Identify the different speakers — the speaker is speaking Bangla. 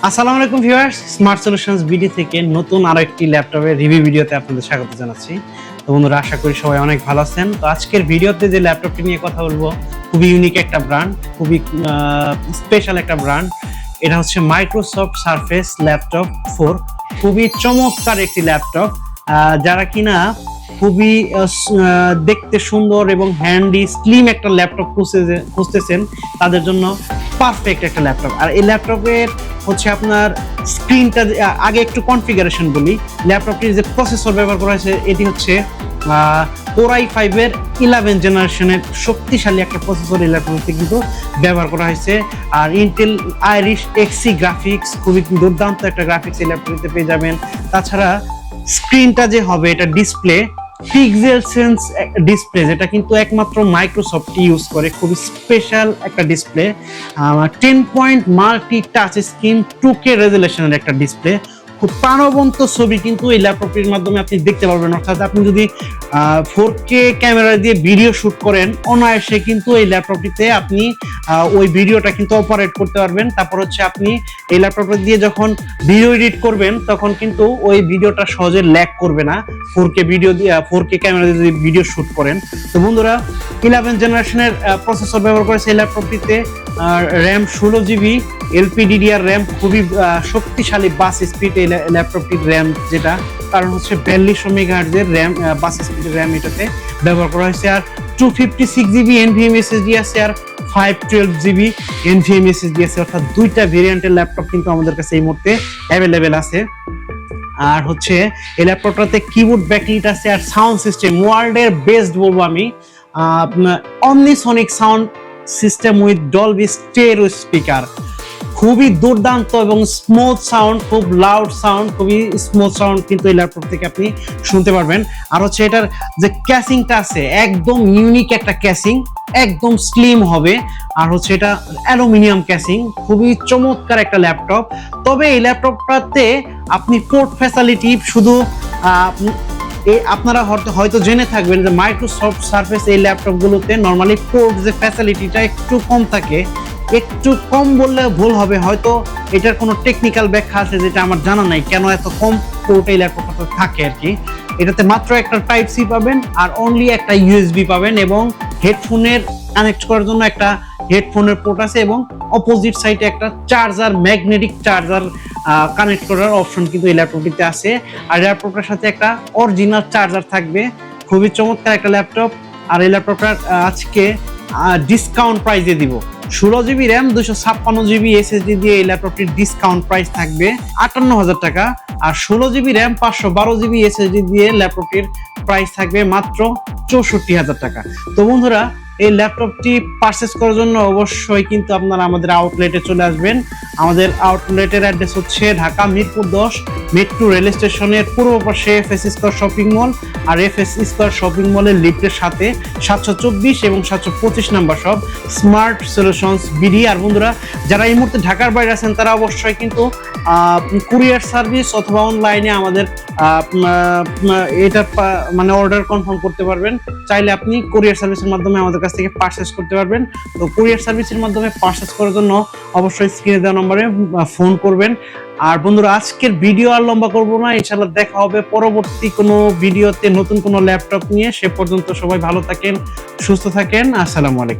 Speaker 1: আসসালামু আলাইকুম ভিউয়ার্স, স্মার্ট সলিউশনস বিডি থেকে নতুন আরো একটি ল্যাপটপের রিভিউ ভিডিওতে আপনাদের স্বাগত জানাচ্ছি। তো বন্ধুরা, আশা করি সবাই অনেক ভালো আছেন। তো আজকের ভিডিওতে যে ল্যাপটপটি নিয়ে কথা বলবো, খুবই ইউনিক একটা ব্র্যান্ড, খুবই স্পেশাল একটা ব্র্যান্ড। এটা হচ্ছে মাইক্রোসফট সারফেস ল্যাপটপ 4। খুবই চমৎকার একটি ল্যাপটপ। যারা কিনা খুবই দেখতে সুন্দর এবং হ্যান্ডি স্লিম একটা ল্যাপটপ খুঁজতেছেন, তাদের জন্য পারফেক্ট একটা ল্যাপটপ। আর এই ল্যাপটপের হচ্ছে আপনার স্ক্রিনটা, আগে একটু কনফিগারেশন বলি। ল্যাপটপটির যে প্রসেসর ব্যবহার করা হয়েছে, এটি হচ্ছে Core i5 এর 11 জেনারেশনের শক্তিশালী একটা প্রসেসর এই ল্যাপটপে কিন্তু ব্যবহার করা হয়েছে। আর ইন্টেল আইরিশ এক্সি গ্রাফিক্স, খুবই দুর্দান্ত একটা গ্রাফিক্স এই ল্যাপটপটিতে পেয়ে যাবেন। তাছাড়া স্ক্রিনটা যে হবে, এটা ডিসপ্লে পিক্সেল সেন্স ডিসপ্লে, যেটা কিন্তু একমাত্র মাইক্রোসফট ইউজ করে। খুবই স্পেশাল একটা display, 10 point multi touch screen 2K রেজুলেশনের একটা ডিসপ্লে। খুব প্রাণবন্ত ছবি কিন্তু এই ল্যাপটপটির মাধ্যমে আপনি দেখতে পারবেন। অর্থাৎ আপনি যদি 4K ক্যামেরা দিয়ে ভিডিও শুট করেন, অনায়াসে কিন্তু এই ল্যাপটপটিতে আপনি ওই ভিডিওটা কিন্তু অপারেট করতে পারবেন। তারপর হচ্ছে আপনি এই ল্যাপটপটা দিয়ে যখন ভিডিও এডিট করবেন, তখন কিন্তু ওই ভিডিওটা সহজে ল্যাগ করবে না। 4K ভিডিও দিয়ে 4K ক্যামেরা দিয়ে যদি ভিডিও শুট করেন। তো বন্ধুরা, 11 জেনারেশনের প্রসেসর ব্যবহার করেছে এই ল্যাপটপটিতে। র্যাম 16GB, LPDDR র্যাম, খুবই শক্তিশালী বাস স্পিড এই ল্যাপটপটির র্যাম, যেটা কারণ হচ্ছে 4200 মেগাহার্টজের র্যাম, বাস স্পিডের র্যাম এটাতে ব্যবহার করা হয়েছে। আর 256GB NVMe SSD আছে, আর 512GB NVMe SSD আছে। অর্থাৎ দুইটা ভেরিয়েন্টের ল্যাপটপ কিন্তু আমাদের কাছে এই মুহূর্তে অ্যাভেলেবেল আছে। আর হচ্ছে এই ল্যাপটপটাতে কিবোর্ড ব্যাকলিট আছে, আর সাউন্ড সিস্টেম ওয়ার্ল্ডের বেস্ট বলবো আমি। Omnisonic sound system with Dolby stereo speaker, খুবই দুর্দান্ত এবং স্মুথ সাউন্ড, খুব লাউড সাউন্ড, খুবই স্মুথ সাউন্ড কিন্তু এই ল্যাপটপ থেকে আপনি শুনতে পারবেন। আর হচ্ছে এটার যে ক্যাসিংটা আছে, একদম ইউনিক একটা ক্যাসিং, একদম স্লিম হবে। আর হচ্ছে এটা অ্যালুমিনিয়াম ক্যাসিং, খুবই চমৎকার একটা ল্যাপটপ। তবে এই ল্যাপটপটাতে আপনি পোর্ট ফ্যাসিলিটি শুধু আপনারা হয়তো জেনে থাকবেন যে মাইক্রোসফট সারফেস এই ল্যাপটপগুলোতে নর্মালি পোর্ট যে ফ্যাসিলিটিটা একটু কম থাকে। একটু কম বললে ভুল হবে, হয়তো এটার কোনো টেকনিক্যাল ব্যাখ্যা আছে যেটা আমার জানা নাই, কেন এত কম পোর্ট এই ল্যাপটপটাতে থাকে আর কি। এটাতে মাত্র একটা টাইপ সি পাবেন, আর অনলি একটা ইউএসবি পাবেন, এবং হেডফোনের কানেক্ট করার জন্য একটা হেডফোনের পোর্ট আছে, এবং অপোজিট সাইডে একটা চার্জার, ম্যাগনেটিক চার্জার কানেক্ট করার অপশন কিন্তু এই ল্যাপটপটিতে আছে। আর ল্যাপটপটার সাথে একটা অরিজিনাল চার্জার থাকবে। খুবই চমৎকার একটা ল্যাপটপ। আর এই ল্যাপটপটা আজকে ডিসকাউন্ট প্রাইসে দিব। 16GB র্যাম, 256GB SSD দিয়ে এই ল্যাপটপটির ডিসকাউন্ট প্রাইস থাকবে 58,000 টাকা। আর 16GB র্যাম, 512GB SSD দিয়ে ল্যাপটপটির প্রাইস থাকবে মাত্র 64,000 টাকা। তো বন্ধুরা, এই ল্যাপটপটি পারচেস করার জন্য অবশ্যই কিন্তু আপনারা আমাদের আউটলেটে চলে আসবেন। আমাদের আউটলেটের অ্যাড্রেস হচ্ছে ঢাকা মিরপুর 10 মেট্রো রেল স্টেশনের পূর্ব পাশে FS স্কয়ার শপিং মল, আর FS স্কয়ার শপিং মলের লিফটের সাথে 724 এবং 725 নাম্বার সব স্মার্ট সলিউশনস বিডি। আর বন্ধুরা, যারা এই মুহূর্তে ঢাকার বাইরে আছেন, তারা অবশ্যই কিন্তু কুরিয়ার সার্ভিস অথবা অনলাইনে আমাদের এটা মানে অর্ডার কনফার্ম করতে পারবেন। চাইলে আপনি কুরিয়ার সার্ভিসের মাধ্যমে আমাদের কাছ থেকে পারচেস করতে পারবেন। তো কুরিয়ার সার্ভিসের মাধ্যমে পারচেস করার জন্য অবশ্যই স্ক্রিনে দেওয়া নম্বরে ফোন করবেন। আর বন্ধুরা, আজকের ভিডিও আর লম্বা করব না, ইনশাআল্লাহ দেখা হবে পরবর্তী কোনো ভিডিওতে নতুন কোনো ল্যাপটপ নিয়ে। সে পর্যন্ত সবাই ভালো থাকেন, সুস্থ থাকেন। আসসালামু আলাইকুম।